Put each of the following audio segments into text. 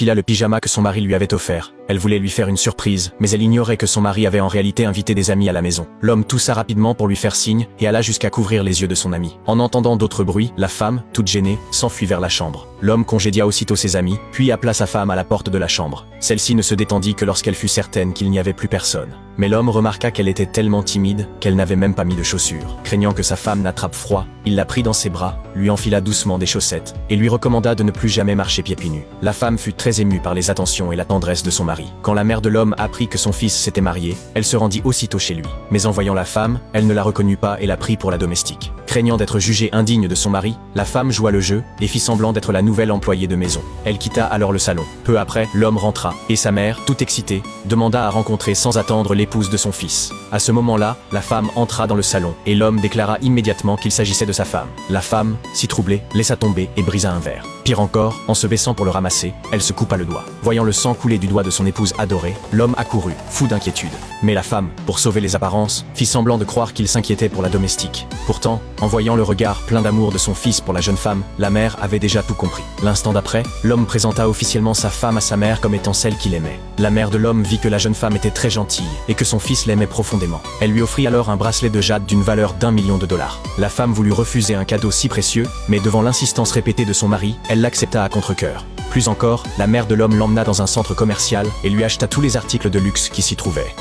enfila le pyjama que son mari lui avait offert. Elle voulait lui faire une surprise, mais elle ignorait que son mari avait en réalité invité des amis à la maison. L'homme toussa rapidement pour lui faire signe et alla jusqu'à couvrir les yeux de son ami. En entendant d'autres bruits, la femme, toute gênée, s'enfuit vers la chambre. L'homme congédia aussitôt ses amis, puis appela sa femme à la porte de la chambre. Celle-ci ne se détendit que lorsqu'elle fut certaine qu'il n'y avait plus personne. Mais l'homme remarqua qu'elle était tellement timide qu'elle n'avait même pas mis de chaussures. Craignant que sa femme n'attrape froid, il la prit dans ses bras, lui enfila doucement des chaussettes et lui recommanda de ne plus jamais marcher pieds nus. La femme fut très émue par les attentions et la tendresse de son mari. Quand la mère de l'homme apprit que son fils s'était marié, elle se rendit aussitôt chez lui. Mais en voyant la femme, elle ne la reconnut pas et la prit pour la domestique. Craignant d'être jugée indigne de son mari, la femme joua le jeu et fit semblant d'être la nouvelle employée de maison. Elle quitta alors le salon. Peu après, l'homme rentra, et sa mère, toute excitée, demanda à rencontrer sans attendre l'épouse de son fils. À ce moment-là, la femme entra dans le salon, et l'homme déclara immédiatement qu'il s'agissait de sa femme. La femme, si troublée, laissa tomber et brisa un verre. Pire encore, en se baissant pour le ramasser, elle se coupa le doigt. Voyant le sang couler du doigt de son épouse adorée, l'homme accourut, fou d'inquiétude. Mais la femme, pour sauver les apparences, fit semblant de croire qu'il s'inquiétait pour la domestique. Pourtant, en voyant le regard plein d'amour de son fils pour la jeune femme, la mère avait déjà tout compris. L'instant d'après, l'homme présenta officiellement sa femme à sa mère comme étant celle qu'il aimait. La mère de l'homme vit que la jeune femme était très gentille et que son fils l'aimait profondément. Elle lui offrit alors un bracelet de jade d'une valeur d'1 million de dollars. La femme voulut refuser un cadeau si précieux, mais devant l'insistance répétée de son mari, elle l'accepta à contre-cœur. Plus encore, la mère de l'homme l'emmena dans un centre commercial et lui acheta tous les articles de luxe qui s'y trouvaient.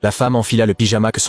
La femme enfila le pyjama que son